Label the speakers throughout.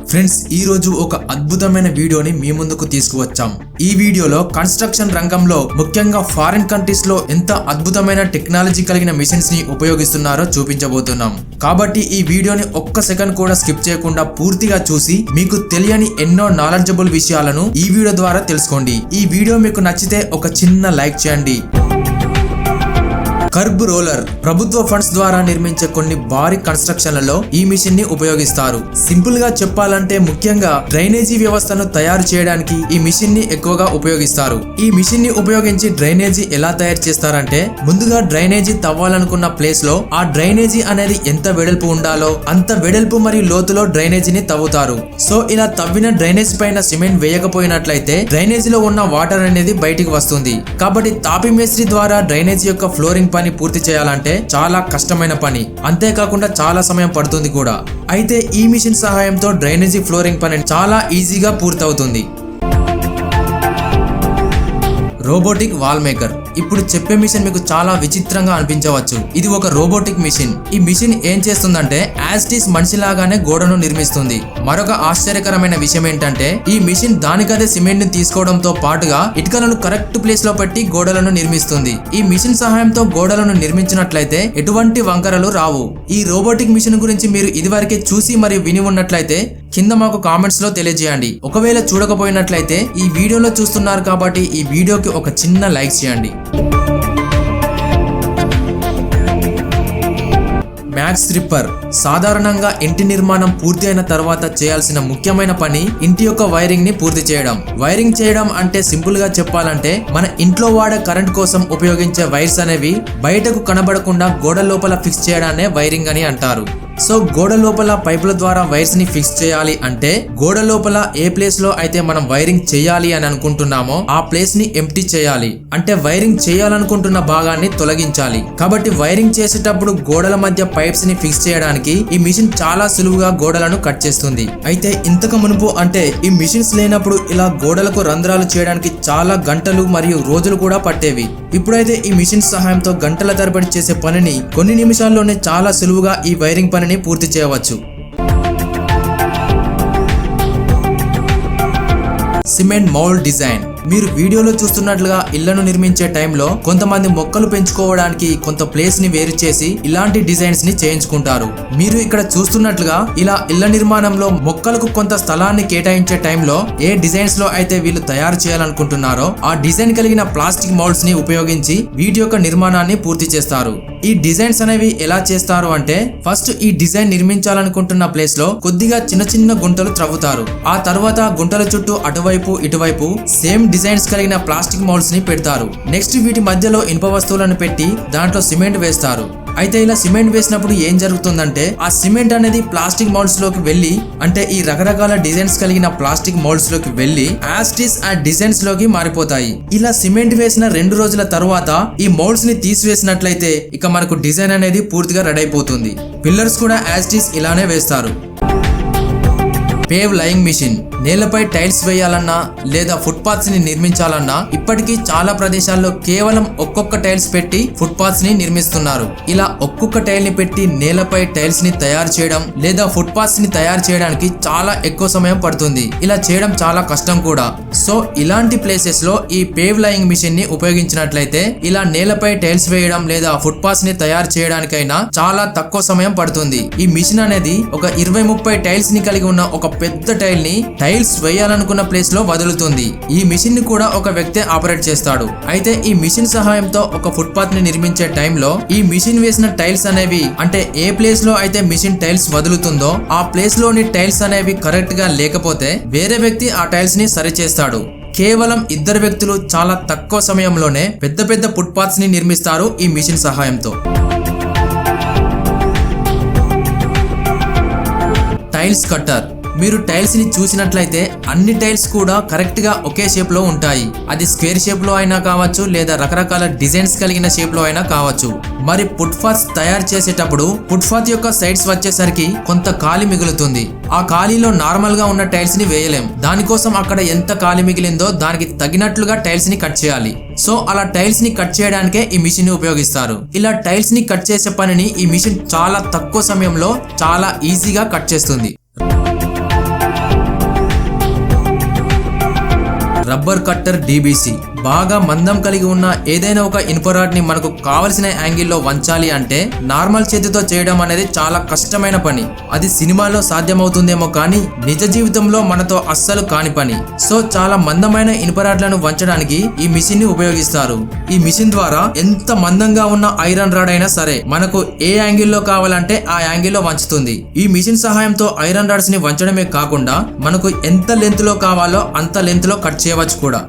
Speaker 1: Friends ఈ రోజు ఒక అద్భుతమైన వీడియోని మీ ముందుకు తీసుకువచ్చాం. ఈ వీడియోలో కన్స్ట్రక్షన్ రంగంలో ముఖ్యంగా ఫారిన్ కంట్రీస్ లో ఎంత అద్భుతమైన టెక్నాలజీ కలిగిన మిషన్స్ ని ఉపయోగిస్తున్నారో చూపించబోతున్నాం. కాబట్టి ఈ వీడియోని ఒక్క సెకండ్ కూడా స్కిప్ చేయకుండా పూర్తిగా చూసి మీకు తెలియని ఎన్నో నాలెడ్జబుల్ విషయాలను ఈ వీడియో ద్వారా తెలుసుకోండి. ఈ వీడియో మీకు నచ్చితే ఒక చిన్న లైక్ చేయండి. కర్బ్ రోలర్ ప్రభుత్వ ఫండ్స్ ద్వారా నిర్మించే కొన్ని భారీ కన్స్ట్రక్షన్లలో ఈ మిషన్ ని ఉపయోగిస్తారు. సింపుల్ గా చెప్పాలంటే ముఖ్యంగా డ్రైనేజీ వ్యవస్థను తయారు చేయడానికి ఈ మిషన్ ని ఎక్కువగా ఉపయోగిస్తారు. ఈ మిషన్ ని ఉపయోగించి డ్రైనేజీ ఎలా తయారు చేస్తారంటే ముందుగా డ్రైనేజీ తవ్వాలనుకున్న ప్లేస్ లో ఆ డ్రైనేజీ అనేది ఎంత వెడల్పు ఉండాలో అంత వెడల్పు మరియు లోతులో డ్రైనేజీని తవ్వుతారు. సో ఇలా తవ్విన డ్రైనేజ్ పైన సిమెంట్ వేయకపోయినట్లయితే డ్రైనేజీలో ఉన్న వాటర్ అనేది బయటికి వస్తుంది. కాబట్టి తాపి మేస్త్రి ద్వారా డ్రైనేజీ యొక్క ఫ్లోరింగ్ పని పూర్తి చేయాలంటే చాలా కష్టమైన పని, అంతేకాకుండా చాలా సమయం పడుతుంది కూడా. అయితే ఈ మిషన్ సహాయంతో డ్రైనేజీ ఫ్లోరింగ్ పని చాలా ఈజీగా పూర్తవుతుంది. Robotic wall maker. ఇప్పుడు చెప్పే మిషన్ మీకు చాలా విచిత్రంగా అనిపించవచ్చు. ఇది ఒక రోబోటిక్ మిషన్. ఈ మిషన్ ఏం చేస్తుందంటే యాస్టీస్ మనిషిలాగానే గోడను నిర్మిస్తుంది. మరొక ఆశ్చర్యకరమైన విషయం ఏంటంటే ఈ మిషన్ దానికదే సిమెంట్ ని తీసుకోవడంతో పాటుగా ఇటుకలను కరెక్ట్ ప్లేస్ లో పెట్టి గోడలను నిర్మిస్తుంది. ఈ మిషన్ సహాయంతో గోడలను నిర్మించినట్లయితే ఎటువంటి వంకరలు రావు. ఈ రోబోటిక్ మిషన్ గురించి మీరు ఇదివరకే చూసి మరియు విని ఉన్నట్లయితే కింద మాకు కామెంట్స్ లో తెలియజేయండి. ఒకవేళ చూడకపోయినట్లయితే ఈ వీడియోలో చూస్తున్నారు కాబట్టి ఈ వీడియోకి ఒక చిన్న లైక్ చేయండి. Max stripper. సాధారణంగా ఇంటి నిర్మాణం పూర్తి అయిన తర్వాత చేయాల్సిన ముఖ్యమైన పని ఇంటి యొక్క వైరింగ్ ని పూర్తి చేయడం. వైరింగ్ చేయడం అంటే సింపుల్ గా చెప్పాలంటే మన ఇంట్లో వాడే కరెంట్ కోసం ఉపయోగించే వైర్స్ అనేవి బయటకు కనబడకుండా గోడ లోపల ఫిక్స్ చేయడాన్నే వైరింగ్ అని అంటారు. సో గోడ లోపల పైపుల ద్వారా వైర్స్ ని ఫిక్స్ చేయాలి అంటే గోడ లోపల ఏ ప్లేస్ లో అయితే మనం వైరింగ్ చేయాలి అని అనుకుంటున్నామో ఆ ప్లేస్ ని ఎంప్టీ చేయాలి. అంటే వైరింగ్ చేయాలనుకుంటున్న భాగాన్ని తొలగించాలి. కాబట్టి వైరింగ్ చేసేటప్పుడు గోడల మధ్య పైప్స్ ని ఫిక్స్ చేయడానికి ఈ మిషన్ చాలా సులువుగా గోడలను కట్ చేస్తుంది. అయితే ఇంతకు మునుపు అంటే ఈ మిషన్స్ లేనప్పుడు ఇలా గోడలకు రంధ్రాలు చేయడానికి చాలా గంటలు మరియు రోజులు కూడా పట్టేవి. ఇప్పుడైతే ఈ మిషన్ సహాయంతో గంటల తరబడి చేసే పనిని కొన్ని నిమిషాల్లోనే చాలా సులువుగా ఈ వైరింగ్ పనిని పూర్తి చేయవచ్చు. Cement mould design. మీరు వీడియోలో చూస్తున్నట్లుగా ఇళ్లను నిర్మించే టైంలో కొంతమంది మొక్కలు పెంచుకోవడానికి కొంత ప్లేస్ ని వేరు చేసి ఇలాంటి డిజైన్స్ ని చేయించుకుంటారు. మీరు ఇక్కడ చూస్తున్నట్లుగా ఇలా ఇళ్ల నిర్మాణంలో మొక్కలకు కొంత స్థలాన్ని కేటాయించే టైంలో ఏ డిజైన్స్ లో అయితే వీళ్ళు తయారు చేయాలనుకుంటున్నారో ఆ డిజైన్ కలిగిన ప్లాస్టిక్ మౌల్డ్స్ ని ఉపయోగించి వీటి యొక్క నిర్మాణాన్ని పూర్తి చేస్తారు. ఈ డిజైన్స్ అనేవి ఎలా చేస్తారు అంటే ఫస్ట్ ఈ డిజైన్ నిర్మించాలనుకుంటున్న ప్లేస్ లో కొద్దిగా చిన్న చిన్న గుంటలు త్రవ్వుతారు. ఆ తర్వాత గుంటల చుట్టూ అటువైపు ఇటువైపు సేమ్ డిజైన్స్ కలిగిన ప్లాస్టిక్ మౌల్డ్స్ ని పెడతారు. నెక్స్ట్ వీటి మధ్యలో ఇనుప వస్తువులను పెట్టి దాంట్లో సిమెంట్ వేస్తారు. అయితే ఇలా సిమెంట్ వేసినప్పుడు ఏం జరుగుతుందంటే ఆ సిమెంట్ అనేది ప్లాస్టిక్ మౌల్డ్స్ లోకి వెళ్లి అంటే ఈ రకరకాల డిజైన్స్ కలిగిన ప్లాస్టిక్ మౌల్డ్స్ లోకి వెళ్లి యాస్టీస్ ఆ డిజైన్స్ లోకి మారిపోతాయి. ఇలా సిమెంట్ వేసిన 2 రోజుల తర్వాత ఈ మౌల్డ్స్ ని తీసివేసినట్లయితే ఇక మనకు డిజైన్ అనేది పూర్తిగా రెడీ అయిపోతుంది. పిల్లర్స్ కూడా యాస్టీస్ ఇలానే వేస్తారు. Pave laying machine. నేలపై టైల్స్ వేయాలన్నా లేదా ఫుట్పాత్స్ ని నిర్మించాలన్నా ఇప్పటికీ చాలా ప్రదేశాల్లో కేవలం ఒక్కొక్క టైల్స్ పెట్టి ఫుట్పాత్స్ ని నిర్మిస్తున్నారు. ఇలా ఒక్కొక్క టైల్ ని పెట్టి నేలపై టైల్స్ ని తయారు చేయడం లేదా ఫుట్పాత్స్ ని తయారు చేయడానికి చాలా ఎక్కువ సమయం పడుతుంది. ఇలా చేయడం చాలా కష్టం కూడా. సో ఇలాంటి ప్లేసెస్ లో ఈ పేవ్ లయింగ్ మిషన్ ని ఉపయోగించినట్లయితే ఇలా నేలపై టైల్స్ వేయడం లేదా ఫుట్పాత్స్ ని తయారు చేయడానికైనా చాలా తక్కువ సమయం పడుతుంది. ఈ మిషన్ అనేది ఒక 20-30 టైల్స్ ని కలిగి ఉన్న ఒక పెద్ద టైల్ ని టైల్స్ వేయాలనుకున్న ప్లేస్ లో వదులుతుంది. ఈ మిషన్ ని కూడా ఒక వ్యక్తే ఆపరేట్ చేస్తాడు. అయితే ఈ మిషన్ సహాయంతో ఒక ఫుట్పాత్ ని నిర్మించే టైంలో ఈ మిషన్ వేసిన టైల్స్ అనేవి అంటే ఏ ప్లేస్ లో అయితే మిషన్ టైల్స్ వదులుతుందో ఆ ప్లేస్ లోని టైల్స్ అనేవి కరెక్ట్ గా లేకపోతే వేరే వ్యక్తి ఆ టైల్స్ ని సరి చేస్తాడు. కేవలం 2 వ్యక్తులు చాలా తక్కువ సమయంలోనే పెద్ద పెద్ద ఫుట్పాత్స్ ని నిర్మిస్తారు ఈ మిషన్ సహాయంతో. Tiles cutter. మీరు టైల్స్ ని చూసినట్లయితే అన్ని టైల్స్ కూడా కరెక్ట్ గా ఒకే షేప్ లో ఉంటాయి. అది స్క్వేర్ షేప్ లో అయినా కావచ్చు లేదా రకరకాల డిజైన్స్ కలిగిన షేప్ లో అయినా కావచ్చు. మరి ఫుట్పాత్స్ తయారు చేసేటప్పుడు ఫుట్పాత్ యొక్క సైడ్స్ వచ్చేసరికి కొంత ఖాళీ మిగులుతుంది. ఆ ఖాళీలో నార్మల్ గా ఉన్న టైల్స్ ని వేయలేం. దానికోసం అక్కడ ఎంత ఖాళీ మిగిలిందో దానికి తగినట్లుగా టైల్స్ ని కట్ చేయాలి. సో అలా టైల్స్ ని కట్ చేయడానికే ఈ మిషన్ ని ఉపయోగిస్తారు. ఇలా టైల్స్ ని కట్ చేసే పనిని ఈ మిషన్ చాలా తక్కువ సమయంలో చాలా ఈజీగా కట్ చేస్తుంది. Rubber cutter DBC. బాగా మందం కలిగి ఉన్న ఏదైనా ఒక ఇనుపరాడ్ ని మనకు కావలసిన యాంగిల్లో వంచాలి అంటే నార్మల్ చేతితో చేయడం అనేది చాలా కష్టమైన పని. అది సినిమాలో సాధ్యమవుతుందేమో కానీ నిజ జీవితంలో మనతో అస్సలు కాని పని. సో చాలా మందమైన ఇనుపరాడ్లను వంచడానికి ఈ మిషన్ ని ఉపయోగిస్తారు. ఈ మిషన్ ద్వారా ఎంత మందంగా ఉన్న ఐరన్ రాడ్ అయినా సరే మనకు ఏ యాంగిల్లో కావాలంటే ఆ యాంగిల్లో వంచుతుంది. ఈ మిషన్ సహాయంతో ఐరన్ రాడ్స్ ని వంచడమే కాకుండా మనకు ఎంత లెంత్ లో కావాలో అంత లెంత్ లో కట్ చేయవచ్చు కూడా.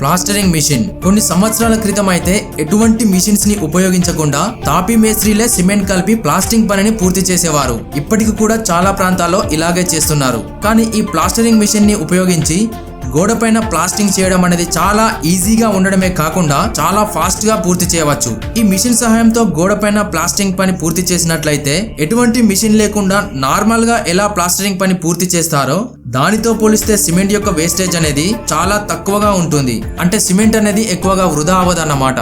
Speaker 1: Plastering machine. కొన్ని సంవత్సరాల క్రితం అయితే ఎటువంటి మిషన్స్ ని ఉపయోగించకుండా తాపీ మేస్త్రీలే సిమెంట్ కలిపి ప్లాస్టింగ్ పనిని పూర్తి చేసేవారు. ఇప్పటికి కూడా చాలా ప్రాంతాల్లో ఇలాగే చేస్తున్నారు. కానీ ఈ ప్లాస్టరింగ్ మిషన్ ని ఉపయోగించి గోడపైన ప్లాస్టింగ్ చేయడం అనేది చాలా ఈజీగా ఉండడమే కాకుండా చాలా ఫాస్ట్ గా పూర్తి చేయవచ్చు. ఈ మిషన్ సహాయంతో గోడపైన ప్లాస్టింగ్ పని పూర్తి చేసినట్లయితే ఎటువంటి మిషన్ లేకుండా నార్మల్ గా ఎలా ప్లాస్టరింగ్ పని పూర్తి చేస్తారో దానితో పోలిస్తే సిమెంట్ యొక్క వేస్టేజ్ అనేది చాలా తక్కువగా ఉంటుంది. అంటే సిమెంట్ అనేది ఎక్కువగా వృధా అవ్వదన్నమాట.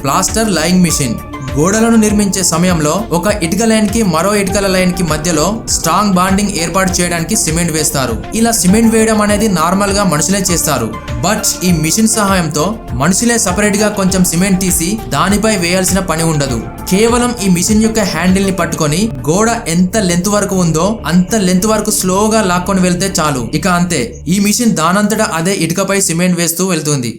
Speaker 1: Plaster lying machine. గోడలను నిర్మించే సమయంలో ఒక ఇటుక లైన్ కి మరో ఇటుకల లైన్ కి మధ్యలో స్ట్రాంగ్ బాండింగ్ ఏర్పాటు చేయడానికి సిమెంట్ వేస్తారు. ఇలా సిమెంట్ వేయడం అనేది నార్మల్ గా మనుషులే చేస్తారు. బట్ ఈ మిషన్ సహాయంతో మనుషులే సపరేట్ గా కొంచెం సిమెంట్ తీసి దానిపై వేయాల్సిన పని ఉండదు. కేవలం ఈ మిషన్ యొక్క హ్యాండిల్ ని పట్టుకొని గోడ ఎంత లెంత్ వరకు ఉందో అంత లెంత్ వరకు స్లోగా లాక్కొని వెళ్తే చాలు. ఇక అంతే, ఈ మిషన్ దానంతటా అదే ఇటుకపై సిమెంట్ వేస్తూ వెళ్తుంది.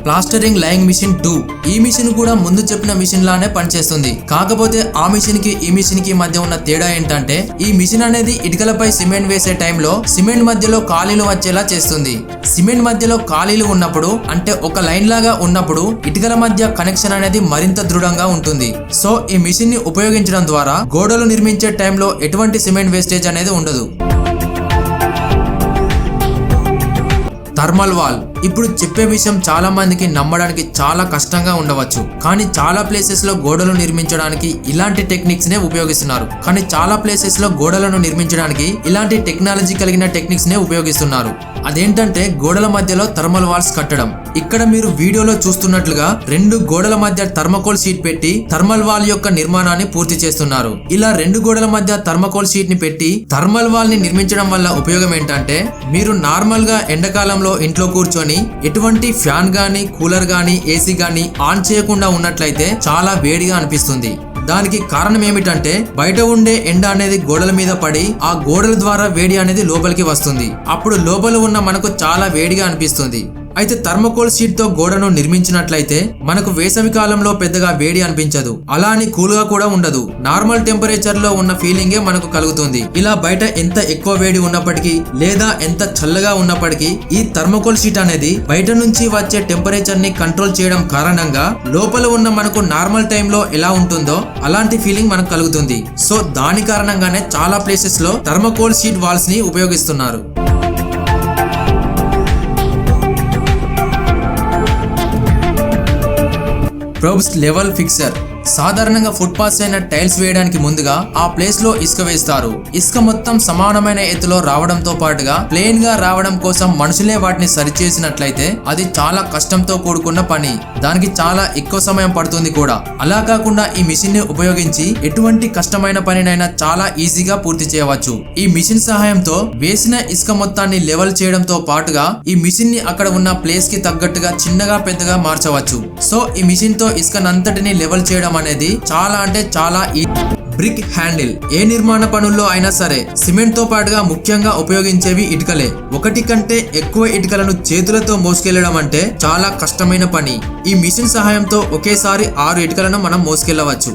Speaker 1: Plastering laying machine 2. ఈ మిషన్ కూడా ముందు చెప్పిన మిషన్ లానే పనిచేస్తుంది. కాకపోతే ఆ మిషన్ కి ఈ మిషన్ కి మధ్య ఉన్న తేడా ఏంటంటే ఈ మిషన్ అనేది ఇటుకలపై సిమెంట్ వేసే టైంలో సిమెంట్ మధ్యలో ఖాళీలు వచ్చేలా చేస్తుంది. సిమెంట్ మధ్యలో ఖాళీలు ఉన్నప్పుడు అంటే ఒక లైన్ లాగా ఉన్నప్పుడు ఇటుకల మధ్య కనెక్షన్ అనేది మరింత దృఢంగా ఉంటుంది. సో ఈ మిషన్ ని ఉపయోగించడం ద్వారా గోడలు నిర్మించే టైంలో ఎటువంటి సిమెంట్ వేస్టేజ్ అనేది ఉండదు. Thermal wall. ఇప్పుడు చెప్పే విషయం చాలా మందికి నమ్మడానికి చాలా కష్టంగా ఉండవచ్చు. కానీ చాలా ప్లేసెస్ లో గోడలు నిర్మించడానికి ఇలాంటి టెక్నిక్స్ నే ఉపయోగిస్తున్నారు. కానీ చాలా ప్లేసెస్ లో గోడలను నిర్మించడానికి ఇలాంటి టెక్నాలజీ కలిగిన టెక్నిక్స్ నే ఉపయోగిస్తున్నారు. అదేంటంటే గోడల మధ్యలో థర్మల్ వాల్స్ కట్టడం. ఇక్కడ మీరు వీడియోలో చూస్తున్నట్లుగా 2 గోడల మధ్య థర్మకోల్ షీట్ పెట్టి థర్మల్ వాల్ యొక్క నిర్మాణాన్ని పూర్తి చేస్తున్నారు. ఇలా 2 గోడల మధ్య థర్మకోల్ షీట్ ని పెట్టి థర్మల్ వాల్ ని నిర్మించడం వల్ల ఉపయోగం ఏంటంటే మీరు నార్మల్ గా ఎండాకాలంలో ఇంట్లో కూర్చొని ఎటువంటి ఫ్యాన్ గానీ కూలర్ గానీ ఏసీ గానీ ఆన్ చేయకుండా ఉన్నట్లయితే చాలా వేడిగా అనిపిస్తుంది. దానికి కారణం ఏమిటంటే బయట ఉండే ఎండ అనేది గోడల మీద పడి ఆ గోడల ద్వారా వేడి అనేది లోపలికి వస్తుంది. అప్పుడు లోపల ఉన్న మనకు చాలా వేడిగా అనిపిస్తుంది. అయితే థర్మకోల్ షీట్ తో గోడను నిర్మించినట్లయితే మనకు వేసవి కాలంలో పెద్దగా వేడి అనిపించదు. అలా అని కూల్ గా కూడా ఉండదు. నార్మల్ టెంపరేచర్ లో ఉన్న ఫీలింగే మనకు కలుగుతుంది. ఇలా బయట ఎంత ఎక్కువ వేడి ఉన్నప్పటికీ లేదా ఎంత చల్లగా ఉన్నప్పటికీ ఈ థర్మకోల్ షీట్ అనేది బయట నుంచి వచ్చే టెంపరేచర్ ని కంట్రోల్ చేయడం కారణంగా లోపల ఉన్న మనకు నార్మల్ టైంలో ఎలా ఉంటుందో అలాంటి ఫీలింగ్ మనకు కలుగుతుంది. సో దాని కారణంగానే చాలా ప్లేసెస్ లో థర్మకోల్ షీట్ వాల్స్ ని ఉపయోగిస్తున్నారు. Probes level ఫిక్సర్. సాధారణంగా ఫుట్పాత్స్ అయిన టైల్స్ వేయడానికి ముందుగా ఆ ప్లేస్ లో ఇసుక వేస్తారు. ఇసుక మొత్తం సమానమైన ఎత్తులో రావడంతో పాటుగా ప్లేన్ గా రావడం కోసం మనుషులే వాటిని సరిచేసినట్లయితే అది చాలా కష్టంతో కూడుకున్న పని. దానికి చాలా ఎక్కువ సమయం పడుతుంది కూడా. అలా కాకుండా ఈ మిషన్ ని ఉపయోగించి ఎటువంటి కష్టమైన పనినైనా చాలా ఈజీగా పూర్తి చేయవచ్చు. ఈ మిషన్ సహాయంతో వేసిన ఇసుక మొత్తాన్ని లెవెల్ చేయడంతో పాటుగా ఈ మిషన్ ని అక్కడ ఉన్న ప్లేస్ కి తగ్గట్టుగా చిన్నగా పెద్దగా మార్చవచ్చు. సో ఈ మిషన్ తో ఇసుకనంతటిని లెవెల్ చేయడం అనేది చాలా అంటే చాలా బ్రిక్ హ్యాండిల్. ఏ నిర్మాణ పనుల్లో అయినా సరే సిమెంట్ తో పాటుగా ముఖ్యంగా ఉపయోగించేవి ఇటుకలే. ఒకటి కంటే ఎక్కువ ఇటుకలను చేతులతో మోసుకెళ్లడం అంటే చాలా కష్టమైన పని. ఈ మిషన్ సహాయంతో ఒకేసారి 6 ఇటుకలను మనం మోసుకెళ్లవచ్చు.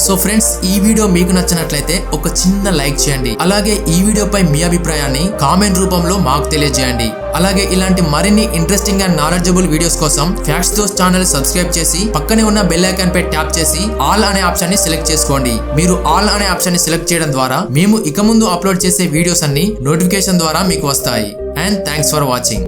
Speaker 1: సో ఫ్రెండ్స్, ఈ వీడియో మీకు నచ్చినట్లయితే ఒక చిన్న లైక్ చేయండి. అలాగే ఈ వీడియోపై మీ అభిప్రాయాన్ని కామెంట్ రూపంలో మాకు తెలియజేయండి. అలాగే ఇలాంటి మరిన్ని ఇంట్రెస్టింగ్ అండ్ నాలెడ్జబుల్ వీడియోస్ కోసం ఫ్యాక్ట్స్ దోస్త్ ఛానల్ సబ్స్క్రైబ్ చేసి పక్కనే ఉన్న బెల్ ఐకాన్ పై ట్యాప్ చేసి ఆల్ అనే ఆప్షన్ ని సెలెక్ట్ చేసుకోండి. మీరు ఆల్ అనే ఆప్షన్ ని సెలెక్ట్ చేయడం ద్వారా మేము ఇక ముందు అప్లోడ్ చేసే వీడియోస్ అన్ని నోటిఫికేషన్ ద్వారా మీకు వస్తాయి. And thanks for watching.